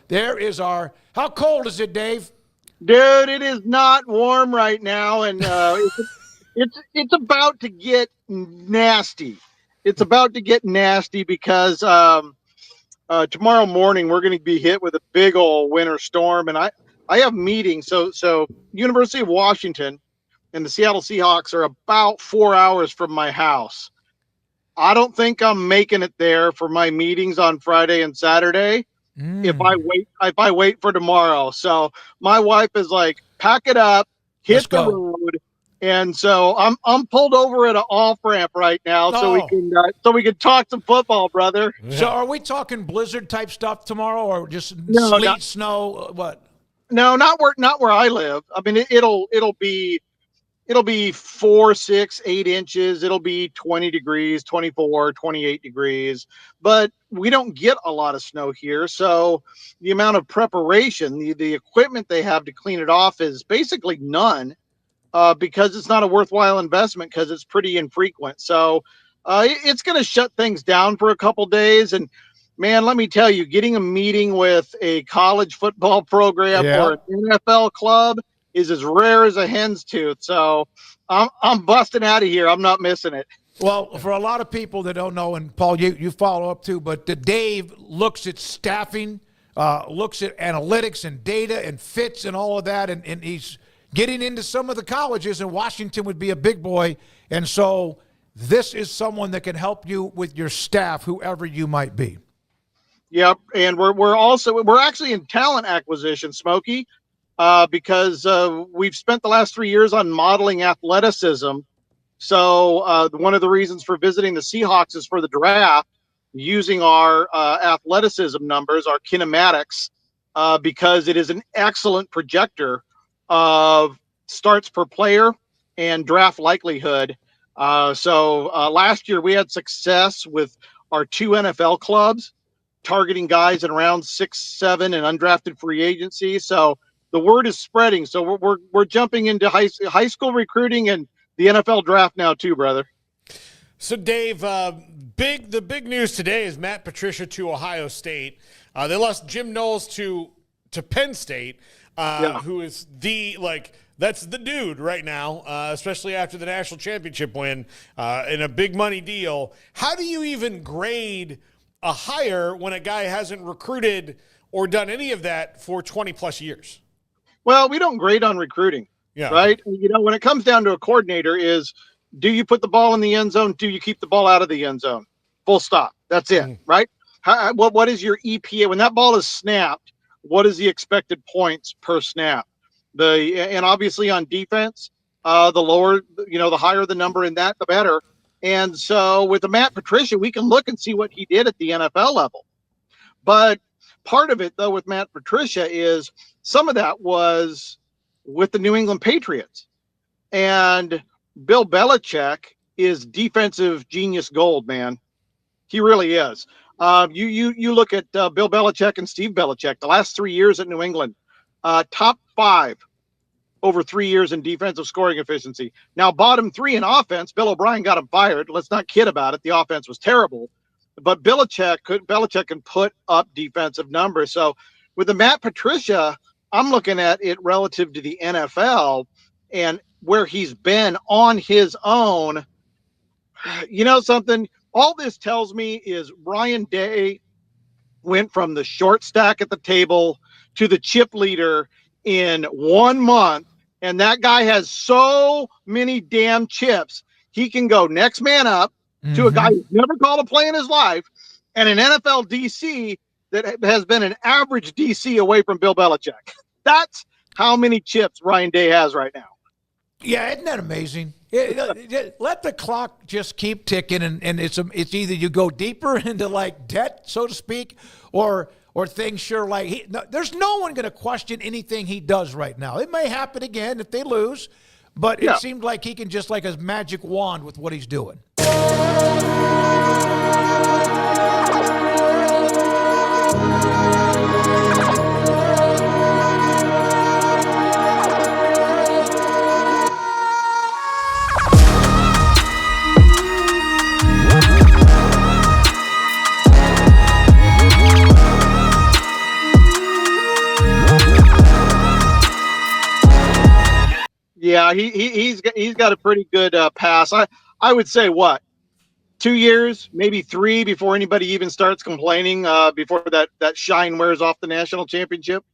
there is how cold is it, Dave? Dude, it is not warm right now, and it's about to get nasty. It's about to get nasty because tomorrow morning we're going to be hit with a big old winter storm, and I have meetings. So University of Washington and the Seattle Seahawks are about 4 hours from my house. I don't think I'm making it there for my meetings on Friday and Saturday. If I wait for tomorrow. So my wife is like, pack it up, hit the road. And so I'm pulled over at an off ramp right now, so we can talk some football, brother. Yeah. So are we talking blizzard type stuff tomorrow, or just sleet, snow? What? No, not where I live. I mean, it'll be 4, 6, 8 inches. It'll be 20 degrees, 24, 28 degrees. But we don't get a lot of snow here. So the amount of preparation, the equipment they have to clean it off is basically none, because it's not a worthwhile investment because it's pretty infrequent. So it's going to shut things down for a couple days. And, man, let me tell you, getting a meeting with a college football program or an NFL club is as rare as a hen's tooth. So I'm busting out of here. I'm not missing it. Well, for a lot of people that don't know, and Paul, you follow up too, but Dave looks at staffing, looks at analytics and data and fits and all of that, and he's getting into some of the colleges, and Washington would be a big boy. And so this is someone that can help you with your staff, whoever you might be. Yep, and we're actually in talent acquisition, Smokey. Because we've spent the last 3 years on modeling athleticism. So one of the reasons for visiting the Seahawks is for the draft, using our athleticism numbers, our kinematics, because it is an excellent projector of starts per player and draft likelihood. So last year we had success with our 2 NFL clubs targeting guys in round 6, 7 and undrafted free agency. So the word is spreading, so we're jumping into high school recruiting and the NFL draft now too, brother. So, Dave, the big news today is Matt Patricia to Ohio State. They lost Jim Knowles to Penn State, who is that's the dude right now, especially after the national championship win in a big money deal. How do you even grade a hire when a guy hasn't recruited or done any of that for 20 plus years? Well, we don't grade on recruiting, right? You know, when it comes down to a coordinator is, do you put the ball in the end zone? Do you keep the ball out of the end zone? Full stop. That's it, right? What is your EPA? When that ball is snapped, what is the expected points per snap? And obviously on defense, the lower, the higher the number in that, the better. And so with the Matt Patricia, we can look and see what he did at the NFL level. But part of it, though, with Matt Patricia is some of that was with the New England Patriots. And Bill Belichick is defensive genius gold, man. He really is. You look at Bill Belichick and Steve Belichick, the last 3 years at New England, top 5 over 3 years in defensive scoring efficiency. Now, bottom 3 in offense, Bill O'Brien got him fired. Let's not kid about it. The offense was terrible. But Belichick can put up defensive numbers. So with the Matt Patricia, I'm looking at it relative to the NFL and where he's been on his own. You know something? All this tells me is Ryan Day went from the short stack at the table to the chip leader in 1 month. And that guy has so many damn chips. He can go next man up to a guy who's never called a play in his life, and an NFL DC that has been an average DC away from Bill Belichick. That's how many chips Ryan Day has right now. Yeah, isn't that amazing? Let the clock just keep ticking, and it's either you go deeper into like debt, so to speak, or things sure like there's no one going to question anything he does right now. It may happen again if they lose, but it seemed like he can just like a magic wand with what he's doing. Yeah, he's got a pretty good pass. I would say what, 2 years, maybe 3 before anybody even starts complaining. Before that shine wears off the national championship.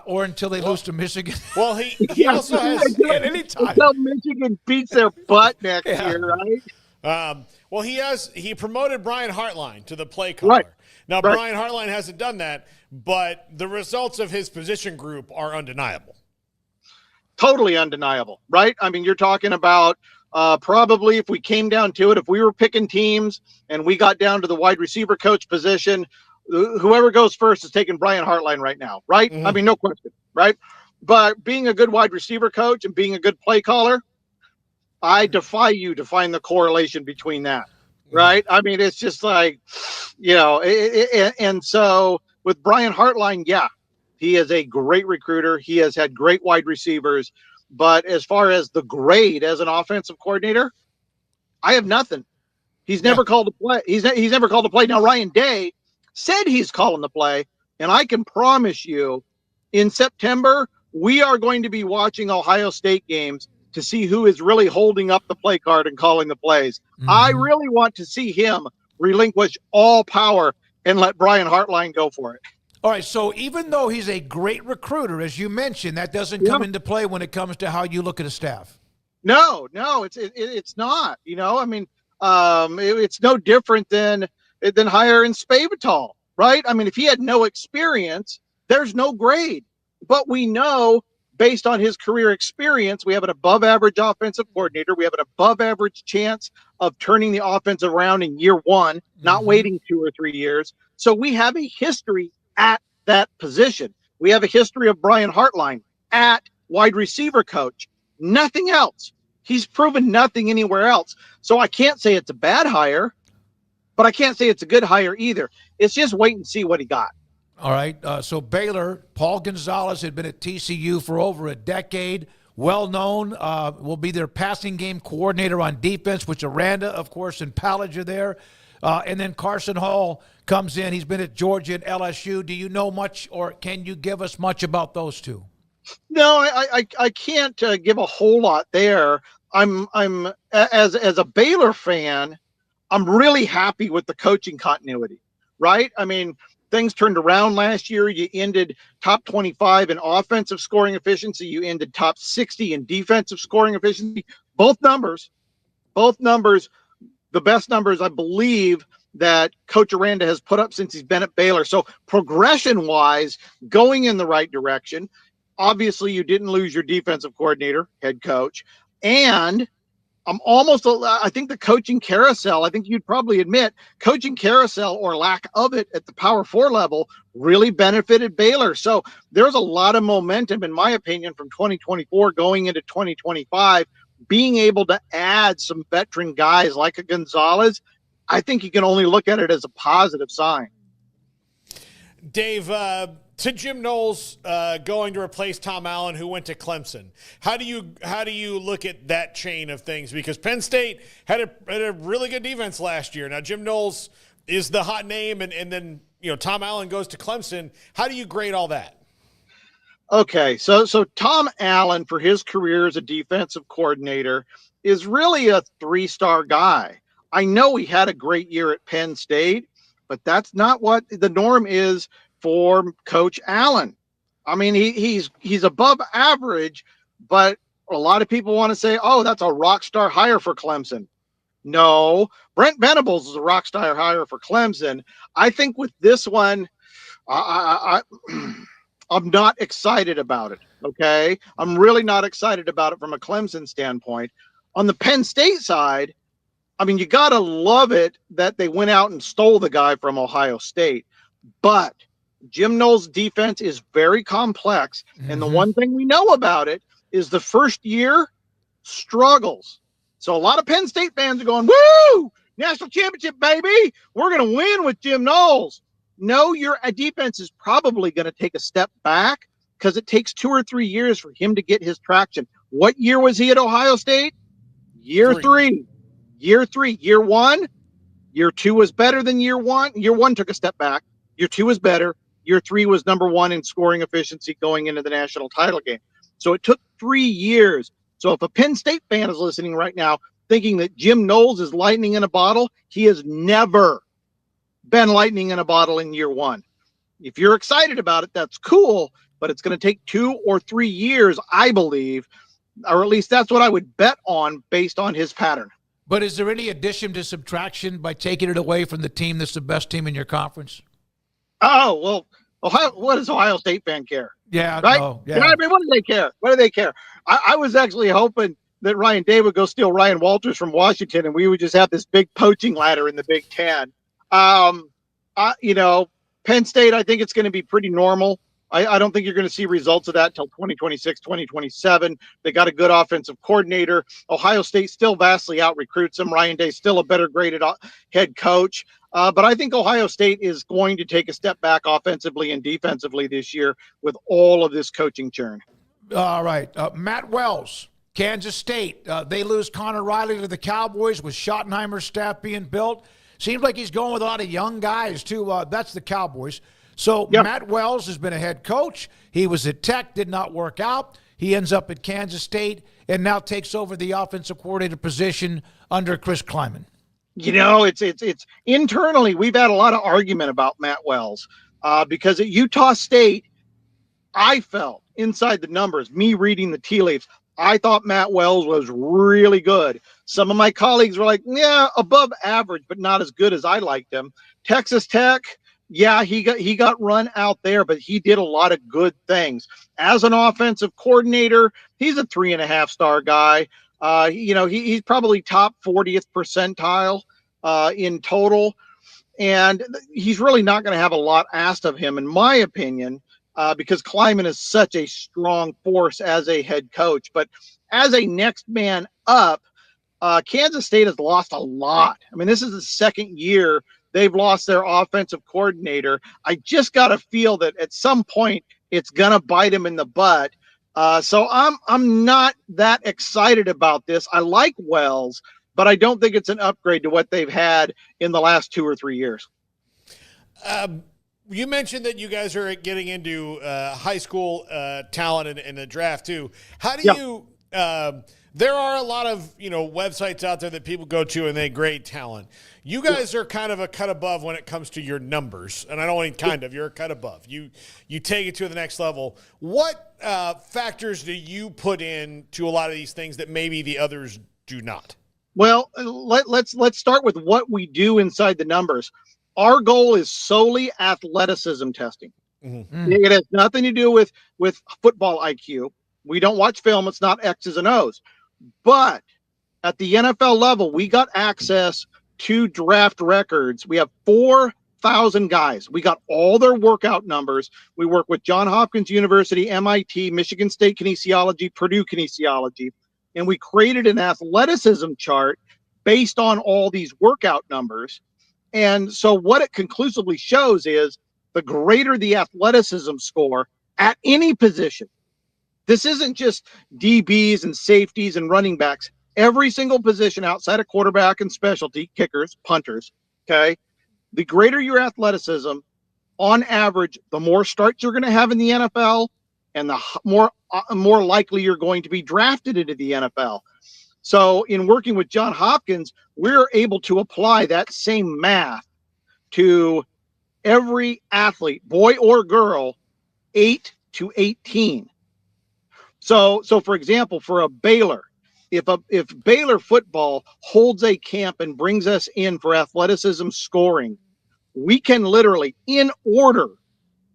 Or until they lose to Michigan. Well, he also has at any time. Until Michigan beats their butt next year, right? Well, he promoted Brian Hartline to the play caller. Right. Now, Right. Brian Hartline hasn't done that, but the results of his position group are undeniable. Totally undeniable, right? I mean, you're talking about probably, if we came down to it, if we were picking teams and we got down to the wide receiver coach position, whoever goes first is taking Brian Hartline right now, right? Mm-hmm. I mean, no question, right? But being a good wide receiver coach and being a good play caller, I defy you to find the correlation between that, right? I mean, it's just like, and so with Brian Hartline, yeah, he is a great recruiter. He has had great wide receivers. But as far as the grade as an offensive coordinator, I have nothing. He's never called a play. He's never called a play. Now, Ryan Day said he's calling the play, and I can promise you in September, we are going to be watching Ohio State games to see who is really holding up the play card and calling the plays. Mm-hmm. I really want to see him relinquish all power and let Brian Hartline go for it. All right, so even though he's a great recruiter, as you mentioned, that doesn't come into play when it comes to how you look at a staff. No, it's not. I mean, it's no different than hiring Spavital, right? I mean, if he had no experience, there's no grade. But we know, based on his career experience, we have an above-average offensive coordinator. We have an above-average chance of turning the offense around in year one, not waiting 2 or 3 years. So we have a history at that position. We have a history of Brian Hartline at wide receiver coach. Nothing else. He's proven nothing anywhere else. So I can't say it's a bad hire, but I can't say it's a good hire either. It's just wait and see what he got. All right. So Baylor, Paul Gonzalez had been at TCU for over a decade. Well known, will be their passing game coordinator on defense, which Aranda, of course, and Pallage are there. And then Carson Hall comes in. He's been at Georgia and LSU. Do you know much, or can you give us much about those two? No, I can't give a whole lot there. I'm as a Baylor fan, I'm really happy with the coaching continuity, right? I mean, things turned around last year. You ended top 25 in offensive scoring efficiency. You ended top 60 in defensive scoring efficiency. Both numbers, the best numbers, I believe, that Coach Aranda has put up since he's been at Baylor. So progression-wise, going in the right direction. Obviously, you didn't lose your defensive coordinator, head coach. And I think the coaching carousel, I think you'd probably admit, coaching carousel or lack of it at the Power 4 level really benefited Baylor. So there's a lot of momentum, in my opinion, from 2024 going into 2025. Being able to add some veteran guys like a Gonzalez, I think you can only look at it as a positive sign. Dave, to Jim Knowles going to replace Tom Allen, who went to Clemson. How do you look at that chain of things? Because Penn State had a really good defense last year. Now Jim Knowles is the hot name, and then Tom Allen goes to Clemson. How do you grade all that? Okay, so Tom Allen, for his career as a defensive coordinator, is really a 3-star guy. I know he had a great year at Penn State, but that's not what the norm is for Coach Allen. I mean, he's above average, but a lot of people want to say, oh, that's a rock star hire for Clemson. No, Brent Venables is a rock star hire for Clemson. I think with this one, I'm not excited about it, okay? I'm really not excited about it from a Clemson standpoint. On the Penn State side, I mean, you got to love it that they went out and stole the guy from Ohio State. But Jim Knowles' defense is very complex. And the one thing we know about it is the first year struggles. So a lot of Penn State fans are going, woo, national championship, baby. We're going to win with Jim Knowles. No, your defense is probably going to take a step back because it takes 2 or 3 years for him to get his traction. What year was he at Ohio State? Year three. Year 3. Year 1. Year 2 was better than year 1. Year 1 took a step back. Year 2 was better. Year 3 was number 1 in scoring efficiency going into the national title game. So it took 3 years. So if a Penn State fan is listening right now thinking that Jim Knowles is lightning in a bottle, he has never been lightning in a bottle in year one. If you're excited about it, that's cool, but it's going to take 2 or 3 years, I believe, or at least that's what I would bet on based on his pattern. But is there any addition to subtraction by taking it away from the team that's the best team in your conference? Oh, well, what does Ohio State fan care? Yeah, right? No, yeah. I mean, what do they care? What do they care? I was actually hoping that Ryan Day would go steal Ryan Walters from Washington, and we would just have this big poaching ladder in the Big Ten. Penn State, I think it's going to be pretty normal. I don't think you're going to see results of that until 2026, 2027. They got a good offensive coordinator. Ohio State still vastly out-recruits them. Ryan Day still a better graded head coach. But I think Ohio State is going to take a step back offensively and defensively this year with all of this coaching churn. All right. Matt Wells, Kansas State. They lose Connor Riley to the Cowboys with Schottenheimer's staff being built. Seems like he's going with a lot of young guys, too. That's the Cowboys. So yep. Matt Wells has been a head coach. He was at Tech, did not work out. He ends up at Kansas State and now takes over the offensive coordinator position under Chris Kleiman. You know, it's internally, we've had a lot of argument about Matt Wells because at Utah State, I felt inside the numbers, me reading the tea leaves, I thought Matt Wells was really good. Some of my colleagues were like, yeah, above average, but not as good as I liked him. Texas Tech, yeah, he got run out there, but he did a lot of good things. As an offensive coordinator, he's a 3.5-star guy. He's probably top 40th percentile in total. And he's really not going to have a lot asked of him, in my opinion, because Kleiman is such a strong force as a head coach. But as a next man up, Kansas State has lost a lot. I mean, this is the second year they've lost their offensive coordinator. I just got to feel that at some point it's going to bite him in the butt. So I'm not that excited about this. I like Wells, but I don't think it's an upgrade to what they've had in the last 2 or 3 years. You mentioned that you guys are getting into high school talent in the draft too. How do you there are a lot of, websites out there that people go to and they grade talent. You guys are kind of a cut above when it comes to your numbers. And I don't mean kind of, you're a cut above. You take it to the next level. What factors do you put in to a lot of these things that maybe the others do not? Well, let's start with what we do inside the numbers. Our goal is solely athleticism testing. Mm-hmm. It has nothing to do with football IQ. We don't watch film. It's not X's and O's. But at the NFL level, we got access to draft records. We have 4,000 guys. We got all their workout numbers. We work with Johns Hopkins University, MIT, Michigan State Kinesiology, Purdue Kinesiology, and we created an athleticism chart based on all these workout numbers. And so what it conclusively shows is the greater the athleticism score at any position. This isn't just DBs and safeties and running backs. Every single position outside of quarterback and specialty, kickers, punters, okay? The greater your athleticism, on average, the more starts you're going to have in the NFL and the more likely you're going to be drafted into the NFL. So in working with Johns Hopkins, we're able to apply that same math to every athlete, boy or girl, 8 to 18. So for example, for a Baylor, if Baylor football holds a camp and brings us in for athleticism scoring, we can literally, in order,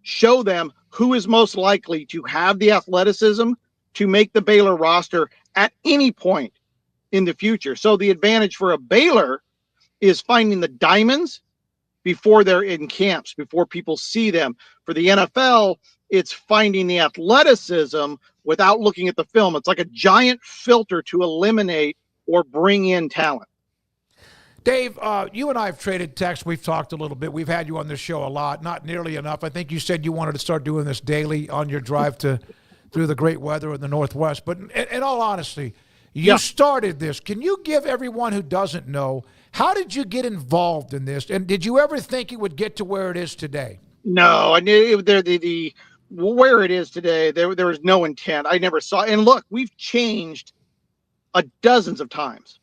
show them who is most likely to have the athleticism to make the Baylor roster at any point in the future. So the advantage for a Baylor is finding the diamonds before they're in camps, before people see them. For the NFL, it's finding the athleticism without looking at the film. It's like a giant filter to eliminate or bring in talent. Dave, you and I have traded texts. We've talked a little bit. We've had you on this show a lot, not nearly enough. I think you said you wanted to start doing this daily on your drive through the great weather in the Northwest. But in all honesty, you started this. Can you give everyone who doesn't know, how did you get involved in this? And did you ever think it would get to where it is today? No, I knew where it is today. There was no intent. I never saw. And look, we've changed dozens of times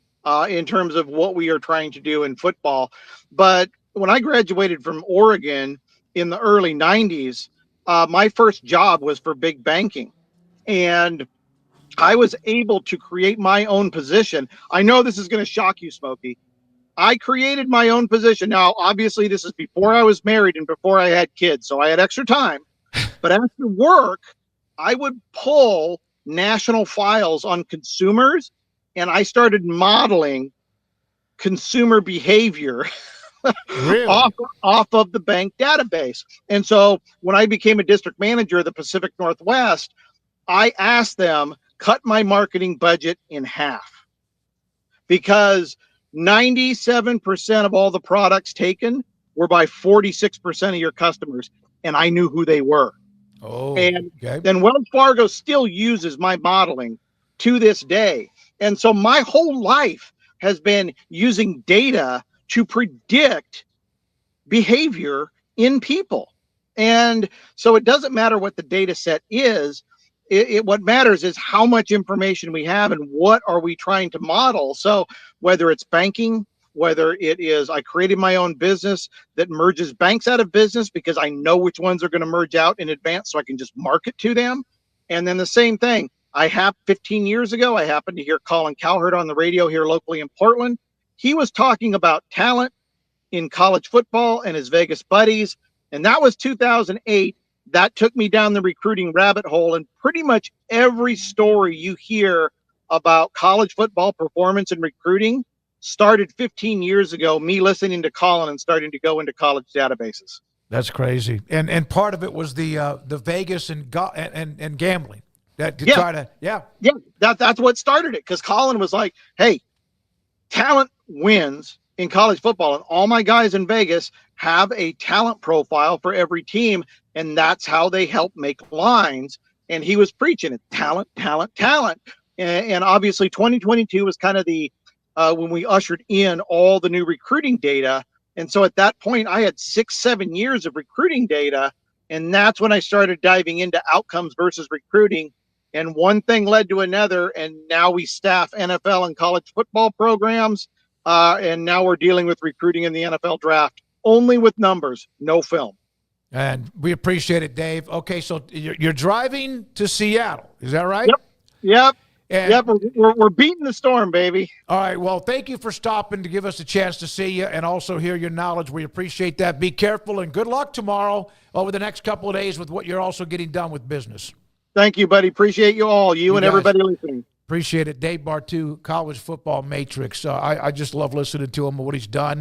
in terms of what we are trying to do in football. But when I graduated from Oregon in the early 90s, my first job was for big banking. And I was able to create my own position. I know this is going to shock you, Smokey. I created my own position. Now, obviously, this is before I was married and before I had kids, so I had extra time. But after work, I would pull national files on consumers, and I started modeling consumer behavior Really? off of the bank database. And so when I became a district manager of the Pacific Northwest, I asked them, cut my marketing budget in half, because 97% of all the products taken were by 46% of your customers, and I knew who they were. Oh, And okay. then Wells Fargo still uses my modeling to this day. And so my whole life has been using data to predict behavior in people. And so it doesn't matter what the data set is. What matters is how much information we have and what are we trying to model. So whether it's banking, whether it is, I created my own business that merges banks out of business because I know which ones are going to merge out in advance so I can just market to them. And then the same thing, 15 years ago, I happened to hear Colin Cowherd on the radio here locally in Portland. He was talking about talent in college football and his Vegas buddies. And that was 2008. That took me down the recruiting rabbit hole, and pretty much every story you hear about college football performance and recruiting started 15 years ago, me listening to Colin and starting to go into college databases. That's crazy. And part of it was the Vegas and gambling. That to Yeah. try to That's what started it, because Colin was like, hey, talent wins in college football, and all my guys in Vegas have a talent profile for every team, and that's how they help make lines. And he was preaching it, talent. And obviously 2022 was kind of the when we ushered in all the new recruiting data. And so at that point, I had 6-7 years of recruiting data, and that's when I started diving into outcomes versus recruiting. And one thing led to another, and now we staff NFL and college football programs, and now we're dealing with recruiting in the NFL draft only with numbers, no film. And we appreciate it, Dave. Okay, so you're driving to Seattle. Is that right? Yep. And, We're beating the storm, baby. All right. Well, thank you for stopping to give us a chance to see you and also hear your knowledge. We appreciate that. Be careful, and good luck tomorrow over the next couple of days with what you're also getting done with business. Thank you, buddy. Appreciate you all, you and guys. Everybody listening. Appreciate it. Dave Bartoo, College Football Matrix. I just love listening to him and what he's done.